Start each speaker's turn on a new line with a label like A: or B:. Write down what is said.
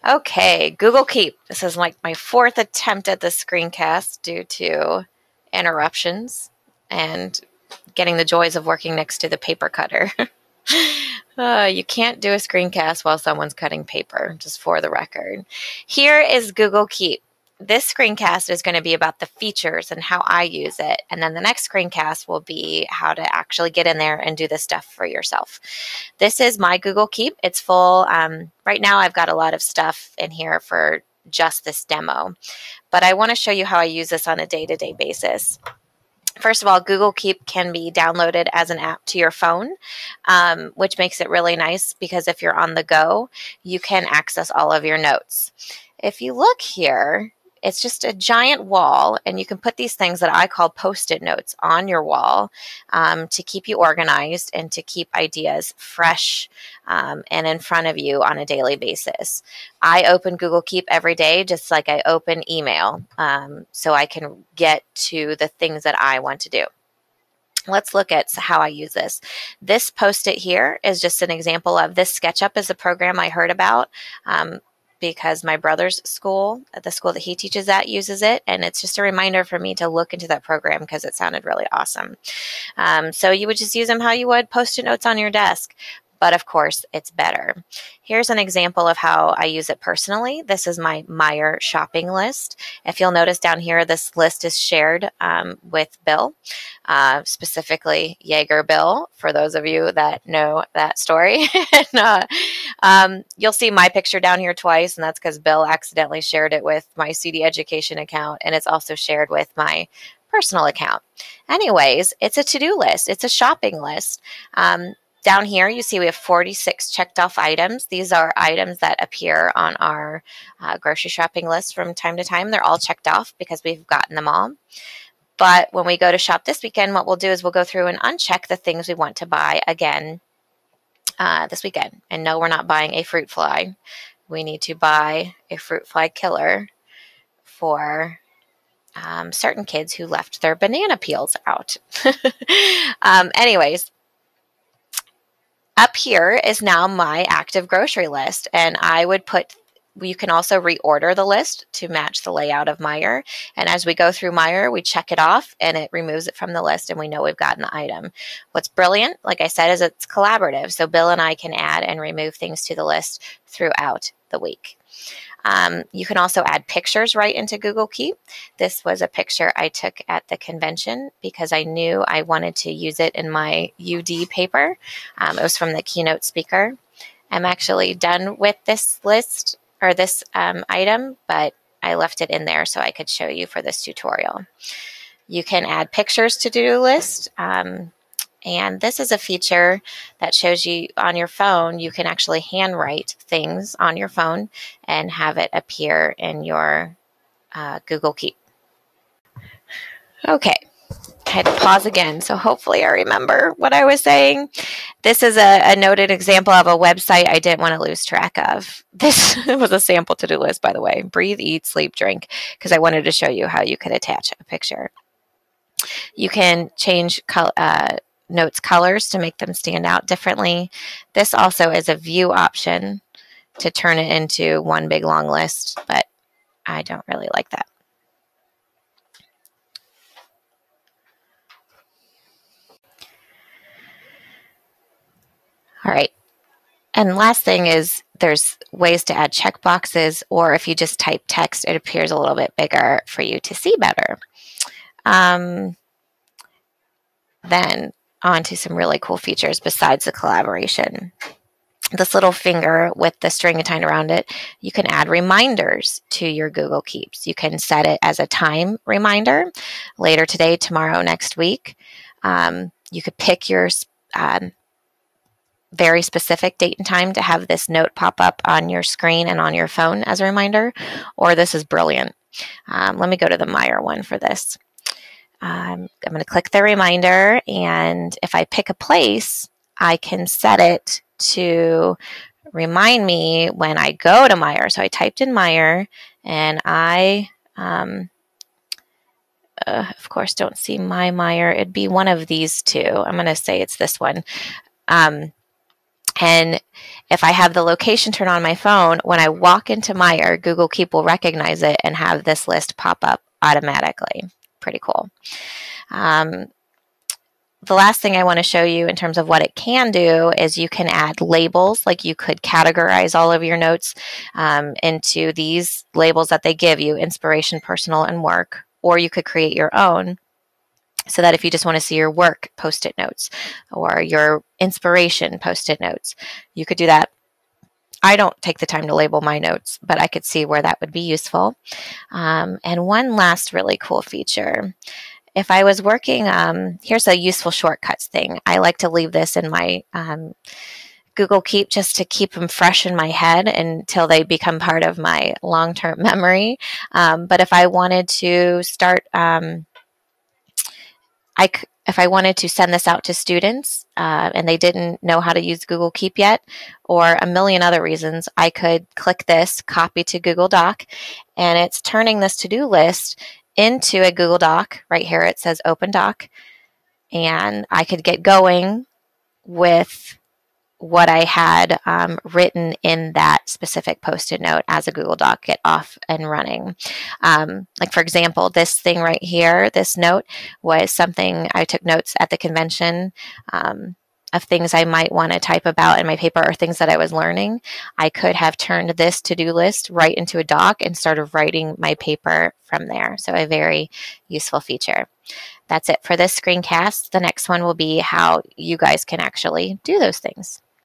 A: Okay, Google Keep. This is like my fourth attempt at this screencast due to interruptions and getting the joys of working next to the paper cutter. You can't do a screencast while someone's cutting paper, just for the record. Here is Google Keep. This screencast is going to be about the features and how I use it. And then the next screencast will be how to actually get in there and do this stuff for yourself. This is my Google Keep. It's full. Right now I've got a lot of stuff in here for just this demo. But I want to show you how I use this on a day-to-day basis. First of all, Google Keep can be downloaded as an app to your phone, which makes it really nice because if you're on the go, you can access all of your notes. If you look here, it's just a giant wall, and you can put these things that I call Post-it notes on your wall to keep you organized and to keep ideas fresh and in front of you on a daily basis. I open Google Keep every day just like I open email, so I can get to the things that I want to do. Let's look at how I use this. This Post-it here is just an example of this. SketchUp is a program I heard about because my brother's school, the school that he teaches at, uses it. And it's just a reminder for me to look into that program because it sounded really awesome. So you would just use them how you would Post-it notes on your desk. But of course, it's better. Here's an example of how I use it personally. This is my Meijer shopping list. If you'll notice down here, this list is shared with Bill, specifically Jaeger Bill, for those of you that know that story. And, you'll see my picture down here twice, and that's because Bill accidentally shared it with my CD Education account, and it's also shared with my personal account. Anyways, it's a to-do list. It's a shopping list. Down here, you see we have 46 checked off items. These are items that appear on our grocery shopping list from time to time. They're all checked off because we've gotten them all. But when we go to shop this weekend, what we'll do is we'll go through and uncheck the things we want to buy again this weekend. And no, we're not buying a fruit fly. We need to buy a fruit fly killer for certain kids who left their banana peels out. Anyways, up here is now my active grocery list, and I would put, you can also reorder the list to match the layout of Meijer. And as we go through Meijer, we check it off and it removes it from the list and we know we've gotten the item. What's brilliant, like I said, is it's collaborative. So Bill and I can add and remove things to the list throughout the week. You can also add pictures right into Google Keep. This was a picture I took at the convention because I knew I wanted to use it in my UD paper. It was from the keynote speaker. I'm actually done with this list or this item, but I left it in there so I could show you for this tutorial. You can add pictures to do list. And this is a feature that shows you on your phone, you can actually handwrite things on your phone and have it appear in your Google Keep. Okay, I had to pause again, so hopefully I remember what I was saying. This is a noted example of a website I didn't want to lose track of. This was a sample to-do list, by the way. Breathe, eat, sleep, drink, because I wanted to show you how you could attach a picture. You can change notes colors to make them stand out differently. This also is a view option to turn it into one big long list, but I don't really like that. All right. And last thing is there's ways to add checkboxes, or if you just type text, it appears a little bit bigger for you to see better. Then on to some really cool features besides the collaboration. This little finger with the string tied around it, you can add reminders to your Google Keeps. You can set it as a time reminder, later today, tomorrow, next week. You could pick your very specific date and time to have this note pop up on your screen and on your phone as a reminder, or this is brilliant. Let me go to the Meijer one for this. I'm going to click the reminder, and if I pick a place, I can set it to remind me when I go to Meijer. So I typed in Meijer, and I, of course, don't see my Meijer. It'd be one of these two. I'm going to say it's this one. And if I have the location turned on my phone, when I walk into Meijer, Google Keep will recognize it and have this list pop up automatically. Pretty cool. The last thing I want to show you in terms of what it can do is you can add labels. Like you could categorize all of your notes into these labels that they give you: inspiration, personal, and work. Or you could create your own, so that if you just want to see your work post-it notes or your inspiration post-it notes, you could do that. I don't take the time to label my notes, but I could see where that would be useful. And one last really cool feature. If I was working, here's a useful shortcuts thing. I like to leave this in my Google Keep just to keep them fresh in my head until they become part of my long-term memory. But if I wanted to start, if I wanted to send this out to students and they didn't know how to use Google Keep yet, or a million other reasons, I could click this, copy to Google Doc, and it's turning this to-do list into a Google Doc. Right here it says Open Doc, and I could get going with what I had written in that specific post-it note as a Google Doc, get off and running. Like for example, this thing right here, this note was something I took notes at the convention of things I might want to type about in my paper or things that I was learning. I could have turned this to-do list right into a doc and started writing my paper from there. So a very useful feature. That's it for this screencast. The next one will be how you guys can actually do those things.